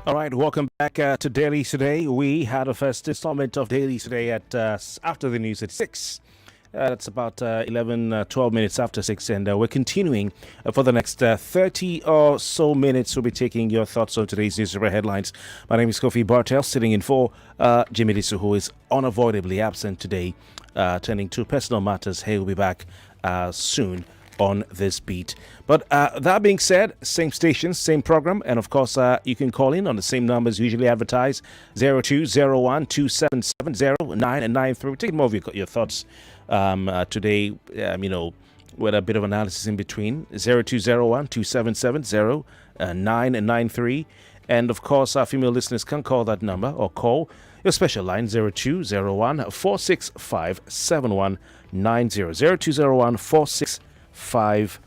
All right, welcome back to Dailies today. We had a first installment of Dailies today at after the news at 6. That's about 12 minutes after 6, and we're continuing for the next 30 or so minutes. We'll be taking your thoughts on today's newspaper headlines. My name is Kofi Bartels, sitting in for Jimmy Disu, who is unavoidably absent today, turning to personal matters. He will be back soon on this beat. But that being said, same station, same program, and of course you can call in on the same numbers usually advertised: 0201 277 Take more of your thoughts today, with a bit of analysis in between. 0201 277 and of course our female listeners can call that number or call your special line 0201 465 7190. 0201 4657190.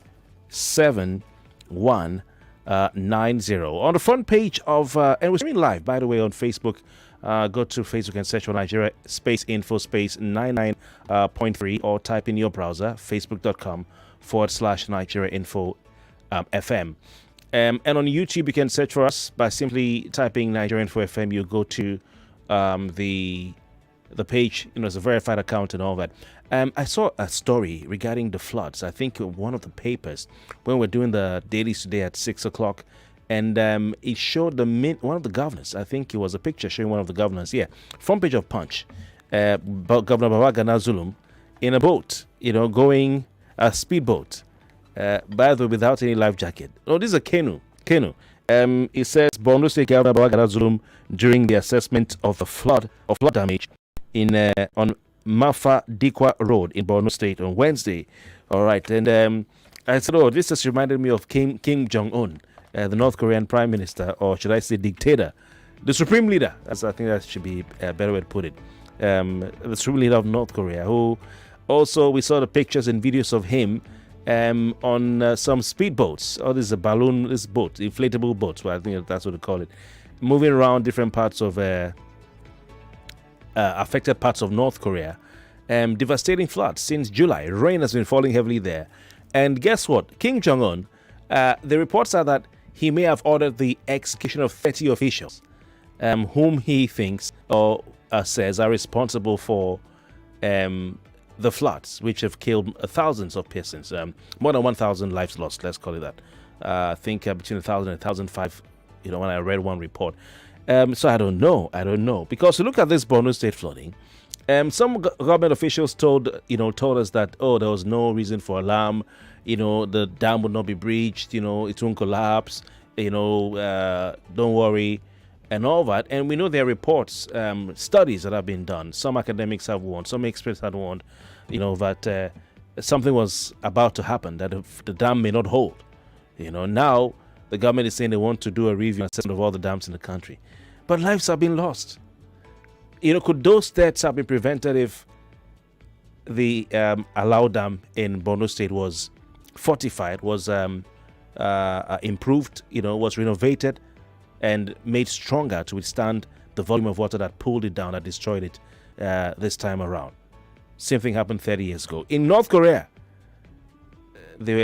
On the front page of and we're streaming live, by the way, on Facebook. Go to Facebook and search for Nigeria space info space 99.3 or type in your browser facebook.com/Nigeria info FM. And on YouTube, you can search for us by simply typing Nigeria info FM. You go to the page, it's a verified account and all that. I saw a story regarding the floods. I think one of the papers when we're doing the dailies today at 6 o'clock, and it showed one of the governors. I think it was a picture showing one of the governors. Yeah, front page of Punch. Governor Babagana Zulum in a boat, going a speedboat. By the way, without any life jacket. Oh, this is a canoe. It says Borno State Governor Babagana Zulum during the assessment of the flood damage on Mafa Dikwa Road in Borno State on Wednesday. All right, and I said, this just reminded me of Kim Jong-un, the North Korean Prime Minister, or should I say dictator, the Supreme Leader. I think that should be a better way to put it. The Supreme Leader of North Korea, who also we saw the pictures and videos of him on some speedboats. This is a balloon, this boat, inflatable boats. Well, I think that's what they call it, moving around different parts of affected parts of North Korea. Devastating floods since July. Rain has been falling heavily there. And guess what? Kim Jong-un, the reports are that he may have ordered the execution of 30 officials whom he thinks or says are responsible for the floods, which have killed thousands of persons. More than 1,000 lives lost, let's call it that. I think between 1,000 and 1,005, when I read one report. So I don't know. Because look at this Borno State flooding. Some government officials told us that, there was no reason for alarm. The dam would not be breached. It won't collapse. Don't worry, and all that. And we know there are reports, studies that have been done. Some academics have warned. Some experts have warned, that something was about to happen, that the dam may not hold. Now the government is saying they want to do a review and assessment of all the dams in the country. But lives have been lost. Could those deaths have been prevented if the Alao Dam in Borno State was fortified, was improved, was renovated and made stronger to withstand the volume of water that pulled it down, that destroyed it this time around? Same thing happened 30 years ago. In North Korea, they were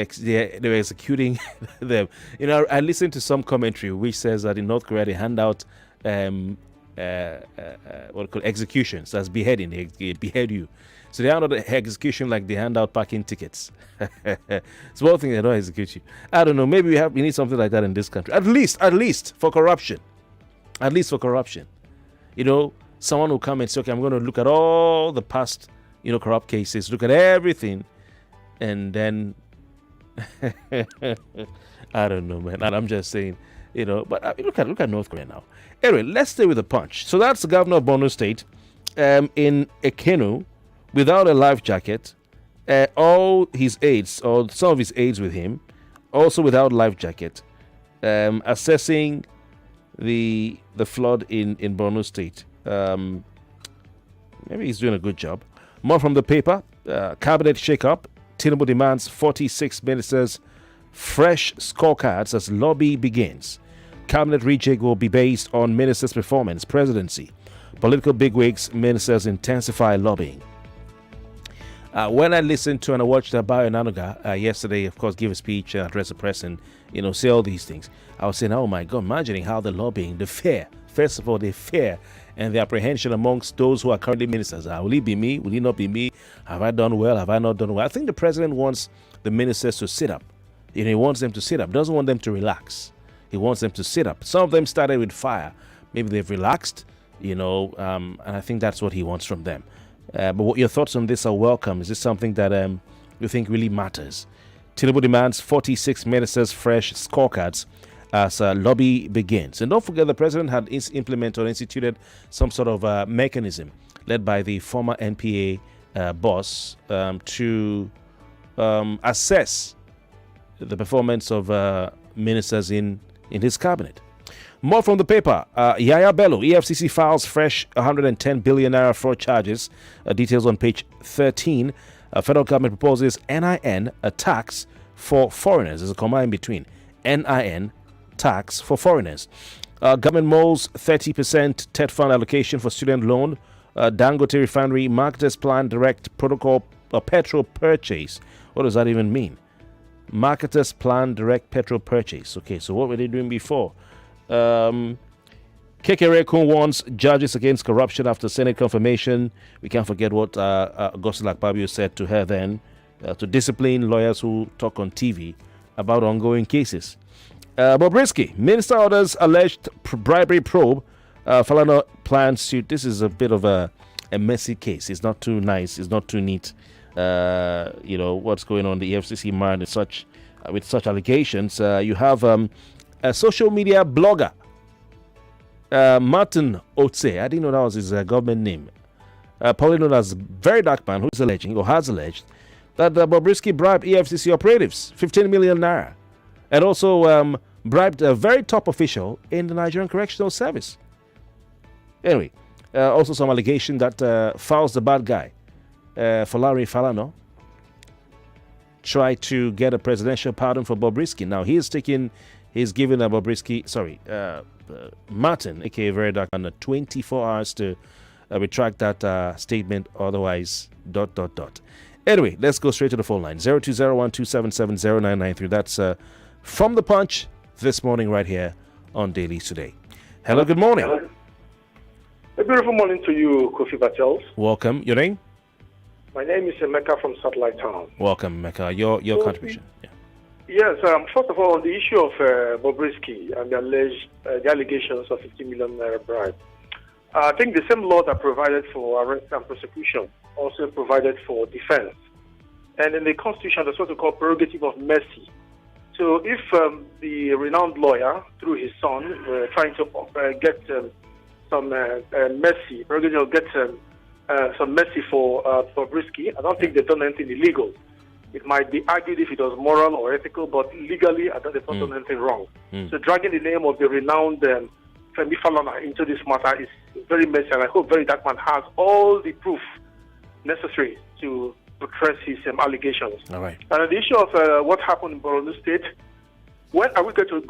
executing them. I listened to some commentary which says that in North Korea they hand out executions. That's beheading. They behead you. So they hand out the execution like they hand out parking tickets. It's one thing, they don't execute you. I don't know. Maybe we need something like that in this country. At least for corruption. Someone will come and say, okay, I'm going to look at all the past, corrupt cases, look at everything, and then I don't know, man. And I'm just saying, but look at North Korea now. Anyway, let's stay with the Punch. So that's the governor of Borno State in a canoe without a life jacket. All his aides, or some of his aides with him, also without life jacket, assessing the flood in Borno State. Maybe he's doing a good job. More from the paper. Cabinet shake-up. Tinubu demands 46 ministers fresh scorecards as lobby begins. Cabinet rejig will be based on ministers' performance. Presidency. Political bigwigs, ministers intensify lobbying. When I listened to and I watched Bayo Nanuga yesterday, of course, give a speech, address the press, and say all these things, I was saying, oh my God, imagining how the lobbying, the fear, first of all, the fear and the apprehension amongst those who are currently ministers. Will it be me? Will it not be me? Have I done well? Have I not done well? I think the president wants the ministers to sit up. He wants them to sit up. Doesn't want them to relax. He wants them to sit up. Some of them started with fire. Maybe they've relaxed, and I think that's what he wants from them. But what your thoughts on this are welcome. Is this something that you think really matters? Tinubu demands 46 ministers fresh scorecards as lobby begins. And don't forget, the president had implemented or instituted some sort of mechanism led by the former NPA boss to assess the performance of ministers in his cabinet. More from the paper. Yaya Bello, EFCC files fresh 110 billion naira fraud charges. Details on page 13. Federal government proposes NIN, a tax for foreigners. There's a comma in between. NIN, tax for foreigners. Government molds 30% TED fund allocation for student loan. Dangote refinery marketers plan direct protocol petrol purchase. What does that even mean? Marketers plan direct petrol purchase. Okay, so what were they doing before? Kekerekun warns judges against corruption after Senate confirmation. We can't forget what Godswill Akpabio said to her then, to discipline lawyers who talk on TV about ongoing cases. Bobrisky, minister orders alleged bribery probe. Falana plans to. This is a bit of a messy case. It's not too nice. It's not too neat. What's going on in the EFCC mind with such allegations. You have a social media blogger, Martin Otse. I didn't know that was his government name. Probably known as Very Dark Man, who's alleging or has alleged that Bobrisky bribed EFCC operatives 15 million naira, and also bribed a very top official in the Nigerian Correctional Service. Anyway, also some allegation that Fowles the bad guy, Larry Falana, tried to get a presidential pardon for Bobrisky. Now he's giving Bobrisky, Martin, aka Very Dark, under 24 hours to retract that statement. Otherwise, ... Anyway, let's go straight to the phone line. 020127709993. That's from the Punch this morning right here on Dailies Today. Hello, good morning. Hello. A beautiful morning to you, Kofi Bartels. Welcome. Your name? My name is Emeka from Satellite Town. Welcome, Emeka. Your contribution. Yeah. Yes, first of all, on the issue of Bobrisky and the allegations of 50 million naira bribe, I think the same law that provided for arrest and prosecution also provided for defense. And in the Constitution, there's what we call prerogative of mercy. So if the renowned lawyer, through his son, were trying to get some mercy, prerogative of get some mercy for Bobrisky, I don't think they've done anything illegal. It might be argued if it was moral or ethical, but legally, I don't think they've done anything wrong. So dragging the name of the renowned Femi Falana into this matter is very messy, and I hope Very Dark Man has all the proof necessary to buttress his allegations. All right. And the issue of what happened in Borno State, when we get to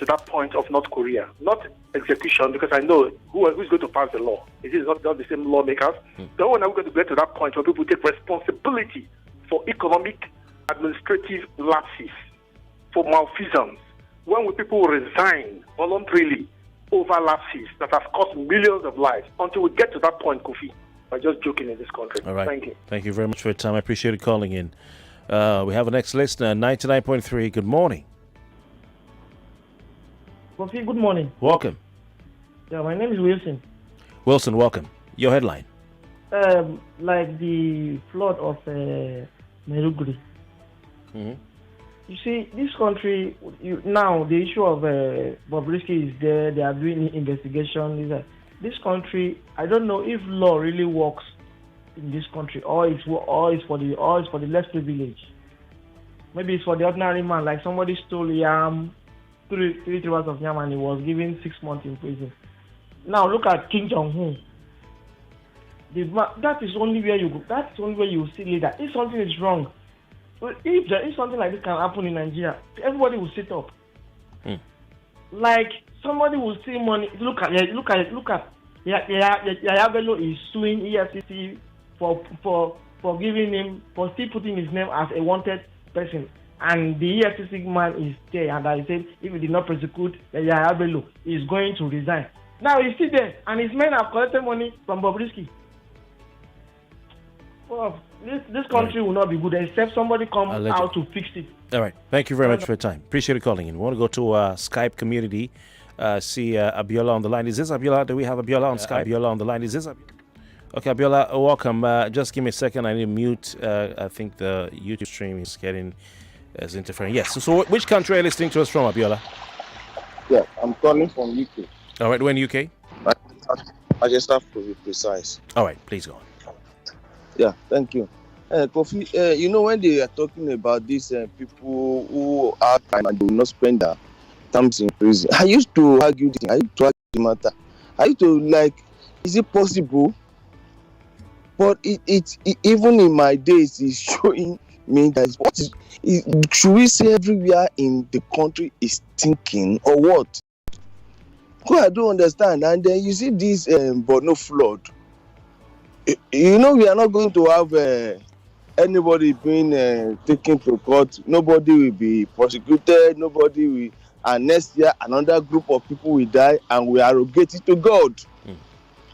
that point of North Korea, not execution, because I know who's going to pass the law. It is not the same lawmakers. Then when are we going to get to that point where people take responsibility for economic, administrative lapses, for malfeasance? When will people resign voluntarily over lapses that have cost millions of lives? Until we get to that point, Kofi, I'm just joking in this country. All right. Thank you. Thank you very much for your time. I appreciate you calling in. We have a next listener, 99.3. Good morning. Kofi, good morning. Welcome. Yeah, my name is Wilson. Wilson, welcome. Your headline. Like the flood of Meruguri. Mm-hmm. You see, this country, now the issue of Bobrisky is there, they are doing investigation. This country, I don't know if law really works in this country, or it's for the less privileged. Maybe it's for the ordinary man, like somebody stole yam, three rivers of yam, and he was given 6 months in prison. Now look at Kim Jong-un. That is only where you go. That's only where you see leader. If something is wrong, if something like this can happen in Nigeria, everybody will sit up. Like somebody will see money. Look at Yaya Bello is suing EFCC for for giving him, for still putting his name as a wanted person. And the EFCC man is there, and I said if he did not prosecute Yahya Bello, he is going to resign. Now he's still there, and his men have collected money from Bobrisky. Well, this country will not be good except somebody come out to fix it. All right. Thank you very much for your time. Appreciate you calling in. We want to go to Skype community. See Abiola on the line. Is this Abiola? Do we have Abiola on Skype? Abiola on the line. Is this Abiola? Okay, Abiola, welcome. Just give me a second. I need to mute. I think the YouTube stream is getting as interfering. Yes. So which country are you listening to us from, Abiola? Yeah, I'm calling from UK. All right. We're in UK? I just have to be precise. All right. Please go on. Yeah, thank you. Kofi, you know, when they are talking about these people who are time and do not spend their times in prison, I used to argue the thing. I used to argue the matter. I used to like, is it possible? But it even in my days is showing me that should we say everywhere in the country is thinking or what? Because I don't understand. And then you see this but no flood. You know, we are not going to have anybody being taken to court. Nobody will be prosecuted. Nobody will. And next year, another group of people will die, and we arrogate it to God.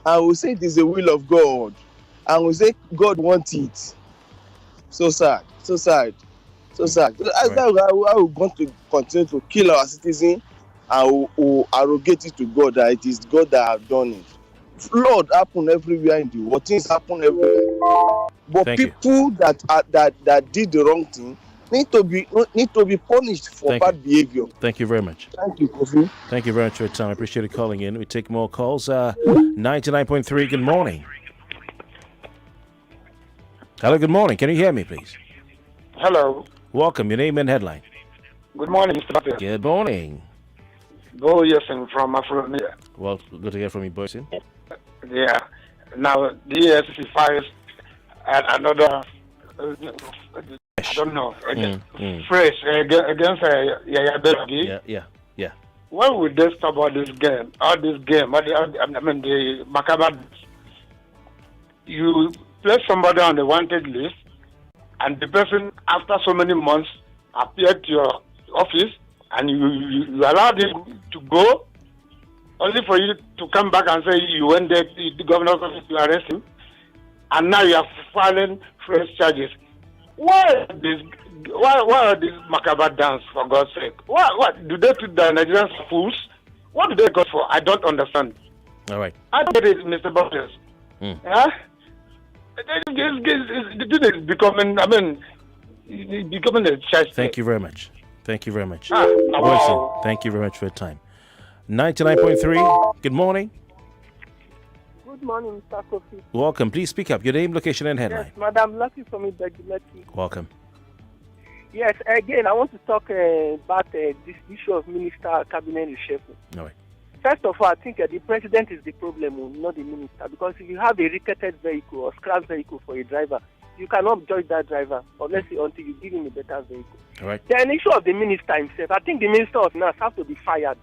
And we say it is the will of God. And we say God wants it. So sad. So sad. So sad. Right. I will going to continue to kill our citizens and we'll arrogate it to God that it is God that has done it. Flood happen everywhere in the world. Things happen everywhere. But Thank people you. that did the wrong thing need to be punished for bad behavior. Thank you very much. Thank you, Kofi. Thank you very much for your time. I appreciate you calling in. We take more calls. 99.3. Good morning. Hello. Good morning. Can you hear me, please? Hello. Welcome. Your name and headline. Good morning, Mr. Bartels. Good morning. Bo Yesen from Afro-Media. Well, good to hear from you, Boyson. Yeah. Now, the EFCC fires another, I don't know, phrase against Yahya Bello. Yeah. When will they stop all this game? The macabre. You place somebody on the wanted list, and the person, after so many months, appeared to your office, and you allowed him to go, only for you to come back and say you went there to the governor's office to arrest him, and now you are filing fresh charges. Why are these macabre dance, for God's sake? What do they treat the Nigerians fools? What do they go for? I don't understand. All right. I don't get it, Mr. Bartels. Yeah? The thing is becoming, becoming a church. Thank you very much. Thank you very much. Wow. Thank you very much for your time. 99.3. Good morning. Good morning, Mr. Kofi. Welcome. Please speak up. Your name, location, and headline. Yes, Madam Lucky from Ibegileti. Welcome. Yes, again, I want to talk about this issue of minister cabinet reshuffle. All right. First of all, I think the president is the problem, not the minister, because if you have a ricketed vehicle or scrap vehicle for a driver, you cannot judge that driver until you give him a better vehicle. All right. The issue of the minister himself, I think the minister of finance has to be fired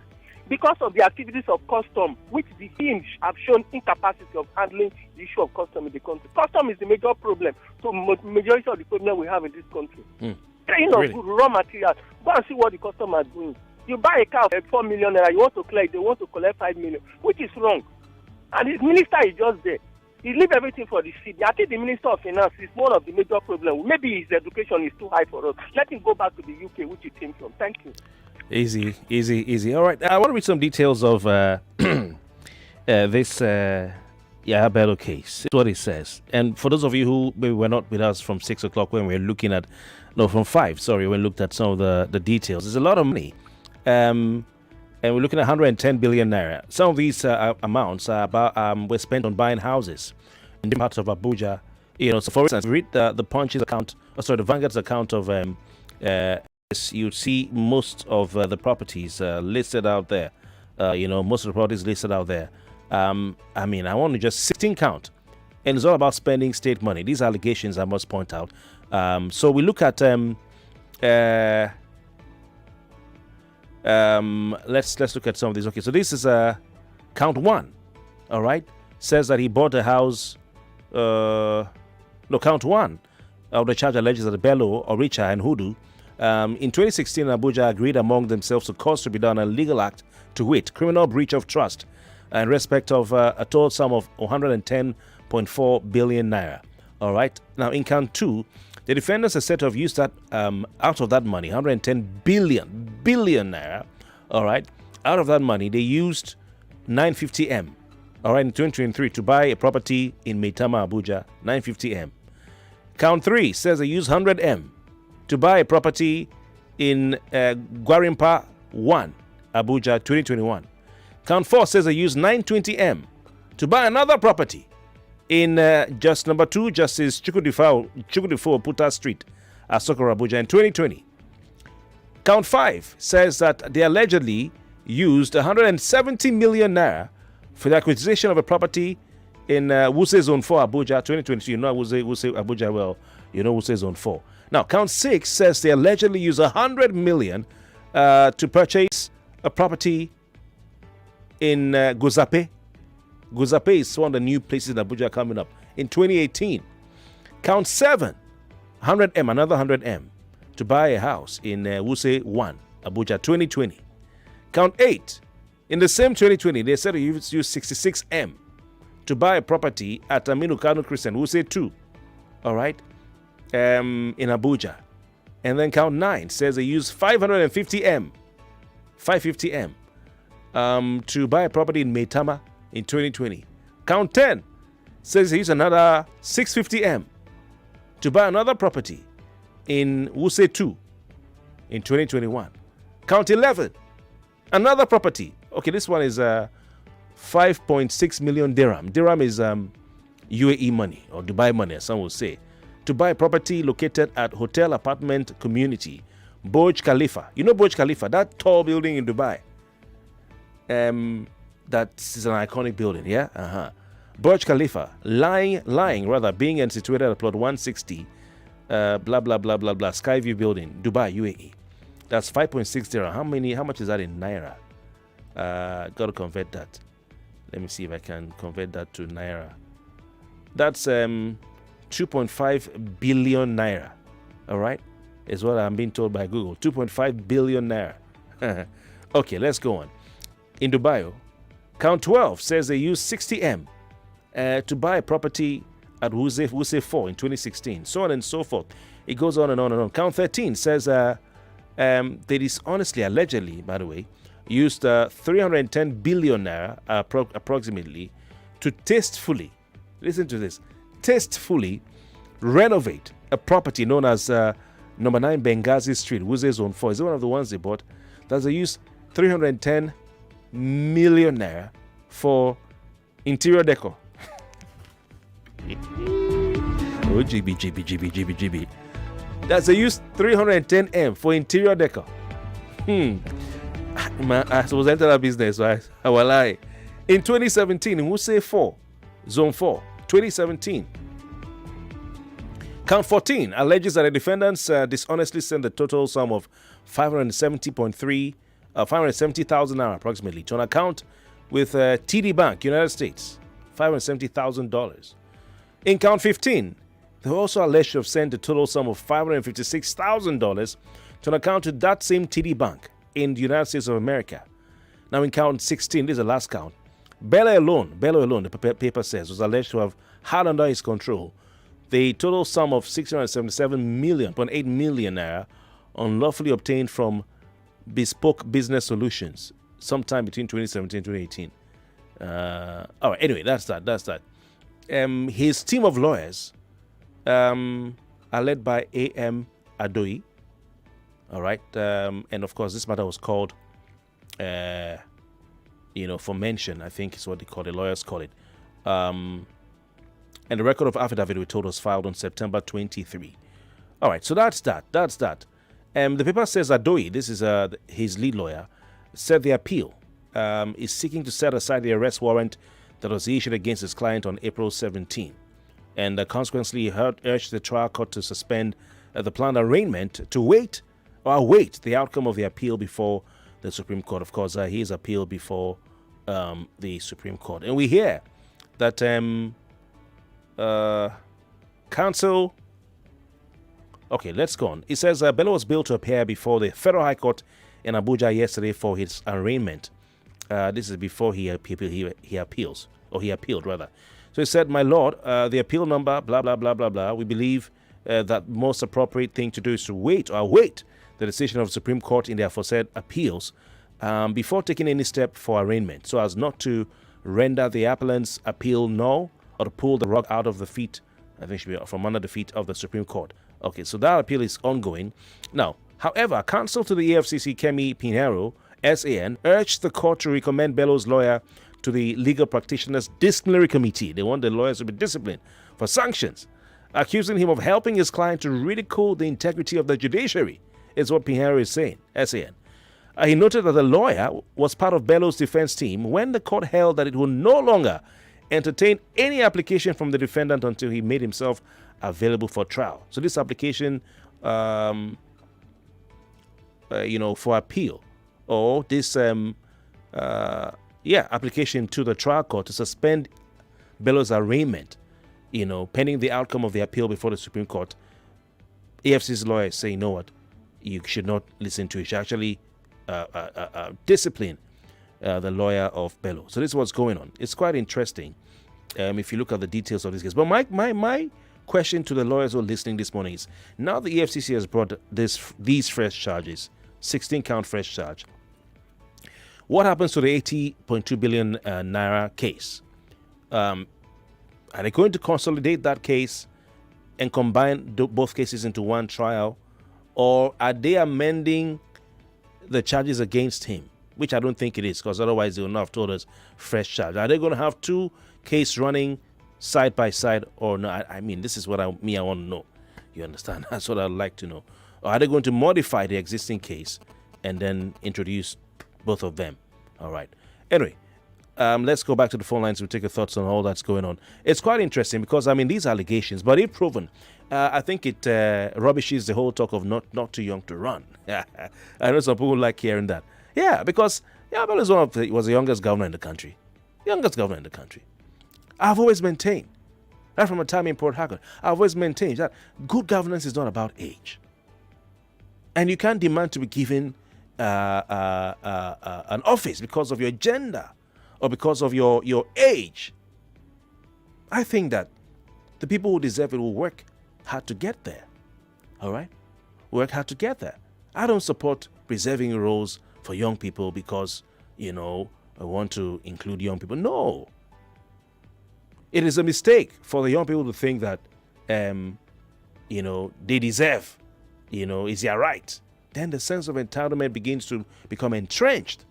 because of the activities of custom, which the teams have shown incapacity of handling the issue of custom in the country. Custom is the major problem. So majority of the problem we have in this country. Paying of good raw materials. Go and see what the custom are doing. You buy a car for 4 million naira, you want to collect, they want to collect 5 million, which is wrong. And his minister is just there. He leave everything for the city. I think the Minister of Finance is one of the major problems. Maybe his education is too high for us. Let him go back to the UK, which he came from. Thank you. Easy. All right. I want to read some details of this Yahya Bello case. This is what it says. And for those of you who maybe were not with us from 6 o'clock when we were looking at, from 5, sorry, when we looked at some of the details. There's a lot of money. And we're looking at 110 billion naira. Some of these amounts are about were spent on buying houses in different parts of Abuja. So for instance, read the Punch's account, the Vanguard's account of you see most of the properties listed out there. Most of the properties listed out there. I want to just 16 count, and it's all about spending state money. These allegations I must point out. So we look at let's look at some of these. Okay, so this is count 1. All right, says that he bought a house. No, count one of the charge alleges that Bello, Oricha, and Hudu in 2016, Abuja agreed among themselves to cause to be done a legal act, to wit, criminal breach of trust in respect of a total sum of 110.4 billion naira. All right. Now, in count two, the defendants are said to have used that out of that money, 110 billion naira. All right. Out of that money, they used 950M. All right, in 2023 to buy a property in Maitama, Abuja, 950M. Count three says they used 100M to buy a property in Gwarimpa 1, Abuja, 2021. Count 4 says they used 920M to buy another property in just number 2, Justice Chukudifo Puta Street, Asokoro, Abuja, in 2020. Count 5 says that they allegedly used 170 million naira for the acquisition of a property in Wuse Zone 4, Abuja, 2022. You know Wuse Abuja well. You know Wuse Zone 4. Now, count 6 says they allegedly used 100 million to purchase a property in Guzape. Guzape is one of the new places in Abuja coming up in 2018. Count 7, 100M, another 100M, to buy a house in Wuse 1, Abuja, 2020. Count 8, in the same 2020, they said they used 66M to buy a property at Aminu Kano Crescent, Wuse 2, all right, in Abuja. And then count 9 says they used 550M to buy a property in Maitama in 2020. Count 10 says they used another 650M to buy another property in Wuse 2 in 2021. Count 11, another property. Okay, this one is 5.6 million dirham. Dirham is UAE money or Dubai money, as some will say, to buy a property located at Hotel Apartment Community, Burj Khalifa. You know Burj Khalifa, that tall building in Dubai. That is an iconic building, yeah? Burj Khalifa, being situated at plot 160, blah, blah, blah, blah, blah, Skyview building, Dubai, UAE. That's 5.6 dirham. How much is that in naira? Got to convert that. Let me see if I can convert that to naira. That's 2.5 billion naira. All right, is what I'm being told by Google. 2.5 billion naira. Okay, let's go on. In Dubai, count 12 says they used 60M to buy a property at Wuse 4 in 2016. So on and so forth. It goes on and on and on. Count 13 says they dishonestly, allegedly, by the way, used 310 billion naira approximately to tastefully, listen to this, tastefully renovate a property known as number 9 Benghazi Street, Wuse Zone 4. Is it one of the ones they bought? That they used 310 million naira for interior decor. Oh, GB. That's they used 310M for interior decor. I was enter that business, right? I will lie. In 2017, in Wuse 4, Zone 4, 2017. Count 14 alleges that the defendants dishonestly sent the total sum of 570,000 naira approximately to an account with TD Bank, United States, $570,000. In count 15, they were also alleged to have sent a total sum of $556,000 to an account with that same TD Bank in the United States of America. Now in count 16, this is the last count. Bello alone, the paper says, was alleged to have had under his control the total sum of 677.8 million naira unlawfully obtained from Bespoke Business Solutions sometime between 2017 and 2018. All right, anyway, that's that. His team of lawyers are led by A.M. Adoi. All right, and of course, this matter was called, for mention, I think is what they call it, lawyers call it. And the record of affidavit, we told, was filed on September 23. All right, so that's that. The paper says Adoi, this is his lead lawyer, said the appeal is seeking to set aside the arrest warrant that was issued against his client on April 17, and consequently urged the trial court to suspend the planned arraignment to await the outcome of the appeal before the Supreme Court. Of course, he is appealed before the Supreme Court. And we hear that Counsel. Okay, let's go on. It says Bello was billed to appear before the Federal High Court in Abuja yesterday for his arraignment. This is before he appeals, or he appealed rather. So he said, "My lord, the appeal number, blah blah blah blah blah. We believe that most appropriate thing to do is to await the decision of the Supreme Court in the aforesaid appeals before taking any step for arraignment, so as not to render the appellant's appeal null or to pull the rug out of the feet. I think it should be from under the feet of the Supreme Court." Okay, so that appeal is ongoing. Now, however, counsel to the EFCC, Kemi Pinheiro, SAN, urged the court to recommend Bello's lawyer to the Legal Practitioners Disciplinary Committee. They want the lawyers to be disciplined for sanctions, accusing him of helping his client to ridicule the integrity of the judiciary, is what Pinheiro is saying, SAN. He noted that the lawyer was part of Bello's defense team when the court held that it would no longer entertain any application from the defendant until he made himself available for trial. So this application, for appeal, or this, application to the trial court to suspend Bello's arraignment, pending the outcome of the appeal before the Supreme Court, AFC's lawyer say, you know what, you should not listen to it. You should actually discipline the lawyer of Bello. So this is what's going on. It's quite interesting if you look at the details of this case. But my question to the lawyers who are listening this morning is, now the EFCC has brought these fresh charges, 16-count fresh charge, what happens to the 80.2 billion naira case? Are they going to consolidate that case and combine both cases into one trial, or are they amending the charges against him, which I don't think it is, because otherwise they will not have told us fresh charge? Are they going to have two cases running side by side or no? I mean, this is what I want to know. You understand? That's what I'd like to know. Or are they going to modify the existing case and then introduce both of them? All right. Anyway, let's go back to the phone lines. We'll take your thoughts on all that's going on. It's quite interesting because, I mean, these allegations, but if proven, I think it rubbishes the whole talk of not too young to run. I know some people like hearing that. Yeah, because Bello was the youngest governor in the country. I've always maintained, right from a time in Port Harcourt, I've always maintained that good governance is not about age. And you can't demand to be given an office because of your gender or because of your age. I think that the people who deserve it will work hard to get there. All right? Work hard to get there. I don't support reserving roles for young people because, I want to include young people. No. It is a mistake for the young people to think that, they deserve, is their right. Then the sense of entitlement begins to become entrenched,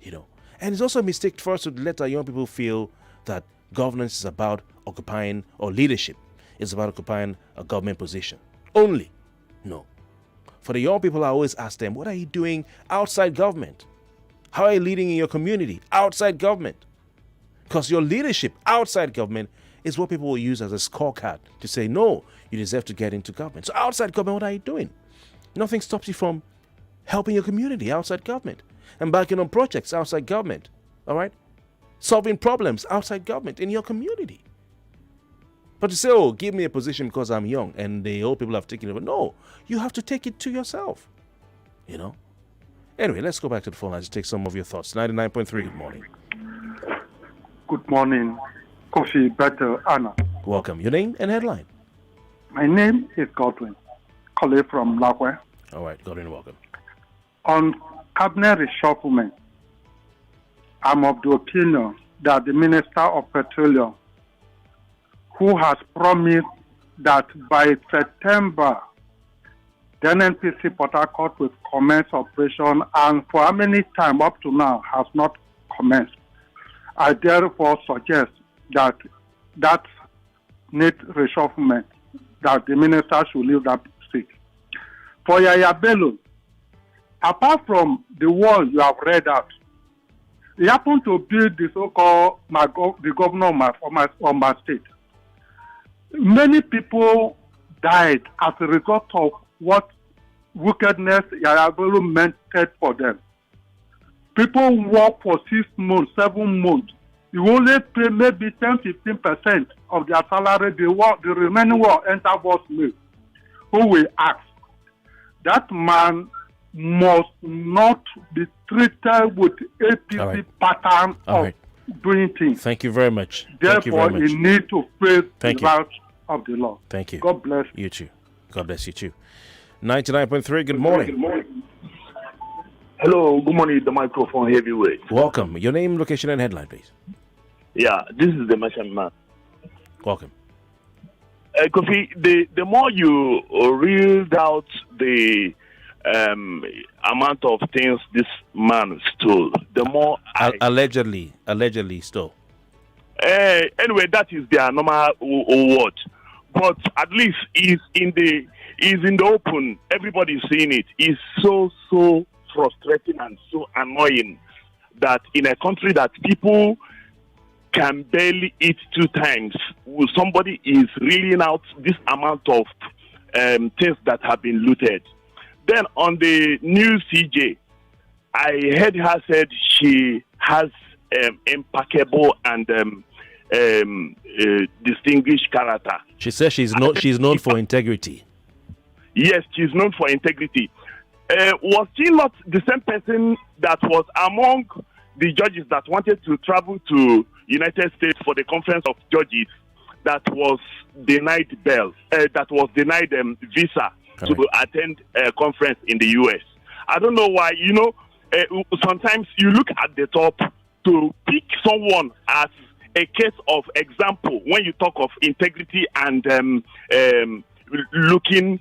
And it's also a mistake for us to let our young people feel that governance is about occupying, or leadership is about occupying a government position only. No. For the young people, I always ask them, what are you doing outside government? How are you leading in your community outside government? Because your leadership outside government is what people will use as a scorecard to say, no, you deserve to get into government. So outside government, what are you doing? Nothing stops you from helping your community outside government, embarking on projects outside government, all right? Solving problems outside government in your community. But to say, oh, give me a position because I'm young and the old people have taken it over. No, you have to take it to yourself, Anyway, let's go back to the phone lines to take some of your thoughts. 99.3, good morning. Good morning, Kofi, Bartels, Anna. Welcome. Your name and headline? My name is Godwin, calling from Lagwe. All right, Godwin, welcome. On cabinet reshufflement, I'm of the opinion that the Minister of Petroleum, who has promised that by September, the NNPC Port Harcourt will commence operation, and for how many time up to now has not commenced. I therefore suggest that need reshufflement, that the minister should leave that seat. For Yaya Bello, apart from the word you have read out, he happened to be the so-called the governor of my state. Many people died as a result of what wickedness Yaya Bello meant for them. People work for 6 months, 7 months You only pay maybe 10-15% of their salary. The remaining will enter what's made. Who will ask? That man must not be treated with APC pattern of doing things. Thank you very much. Therefore, he needs to face the wrath of the law. Thank you. God bless you too. God bless you too. 99.3, good morning. Good morning. Hello, good morning, the microphone heavyweight. Welcome. Your name, location, and headline, please. Yeah, this is the Merchant Man. Welcome. Kofi, the more you reeled out the amount of things this man stole, the more allegedly stole. Anyway, that is their normal word. But at least is in the open. Everybody is seeing it. It's so frustrating and so annoying that in a country that people can barely eat 2 times, somebody is reeling out this amount of things that have been looted. Then on the new CJ, I heard her said she has impeccable and distinguished character. She says she's known for integrity. Yes, she's known for integrity. Was she not the same person that was among the judges that wanted to travel to United States for the conference of judges that was denied visa to attend a conference in the U.S.? I don't know why. Sometimes you look at the top to pick someone as a case of example when you talk of integrity and looking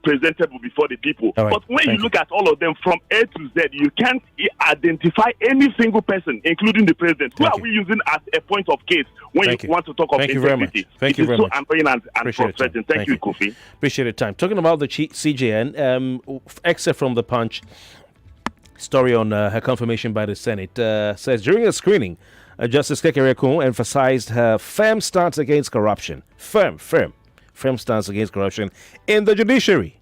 presentable before the people. But when you look at all of them from A to Z, you can't identify any single person, including the president. Who are we using as a point of case when you want to talk of integrity? Thank you very much. It is so annoying and frustrating. Thank you, Kofi. Appreciate your time. Talking about the CJN, excerpt from the Punch story on her confirmation by the Senate says during a screening, Justice Kekereekun emphasized her firm stance against corruption. Firm stance against corruption in the judiciary,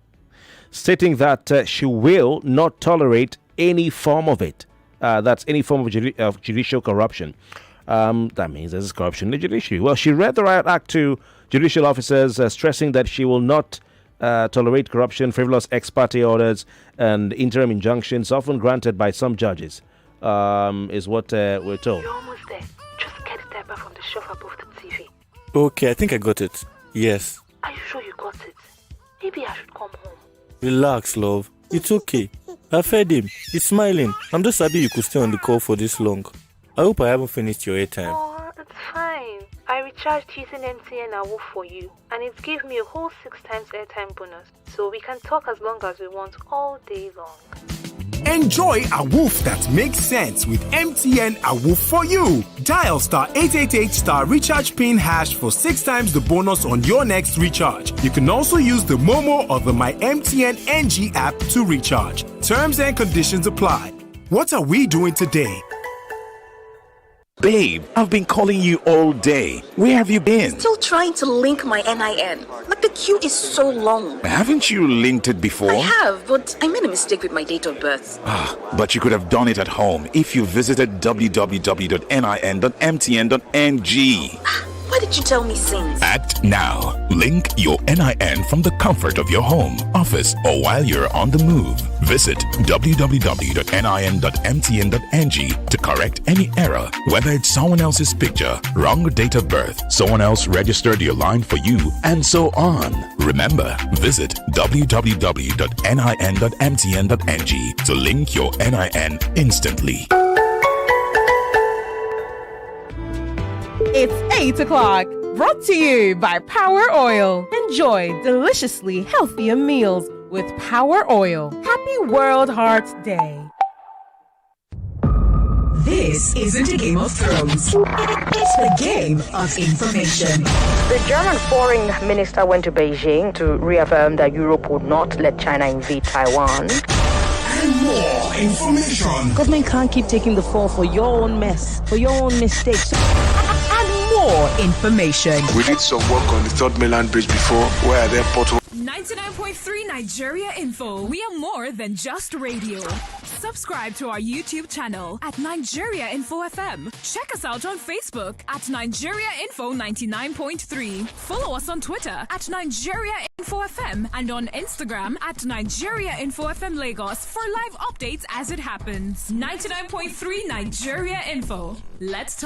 stating that she will not tolerate any form of it. That's any form of judicial corruption. That means there's corruption in the judiciary. Well, she read the Riot Act to judicial officers, stressing that she will not tolerate corruption, frivolous ex parte orders, and interim injunctions often granted by some judges, is what we're told. You're almost there. Just get the diaper from the shelf above the TV. Okay, I think I got it. Yes. Are you sure you got it? Maybe I should come home. Relax, love. It's okay. I fed him. He's smiling. I'm just happy you could stay on the call for this long. I hope I haven't finished your airtime. Oh, it's fine. I recharged using MTN Awoof for you, and it gave me a whole 6 times airtime bonus. So we can talk as long as we want all day long. Enjoy Awoof that makes sense with MTN Awoof for you. Dial *888 recharge pin hash for 6 times the bonus on your next recharge. You can also use the Momo or the My MTN NG app to recharge. Terms and conditions apply. What are we doing today? Babe, I've been calling you all day. Where have you been? Still trying to link my NIN. Like the queue is so long. Haven't you linked it before? I have, but I made a mistake with my date of birth. But you could have done it at home if you visited www.nin.mtn.ng. Why did you tell me since? Act now. Link your NIN from the comfort of your home, office, or while you're on the move. Visit www.nin.mtn.ng to correct any error, whether it's someone else's picture, wrong date of birth, someone else registered your line for you, and so on. Remember, visit www.nin.mtn.ng to link your NIN instantly. It's 8 o'clock. Brought to you by Power Oil. Enjoy deliciously healthier meals with Power Oil. Happy World Heart Day. This isn't a Game of Thrones. It's the game of information. The German foreign minister went to Beijing to reaffirm that Europe would not let China invade Taiwan. And more information. Government can't keep taking the fall for your own mess, for your own mistakes. And more information. We did some work on the Third Mainland Bridge before. Where are there potholes? 99.3 Nigeria Info. We are more than just radio. Subscribe to our YouTube channel at Nigeria Info FM. Check us out on Facebook at Nigeria Info 99.3. Follow us on Twitter at Nigeria Info FM and on Instagram at Nigeria Info FM Lagos for live updates as it happens. 99.3 Nigeria Info. Let's talk.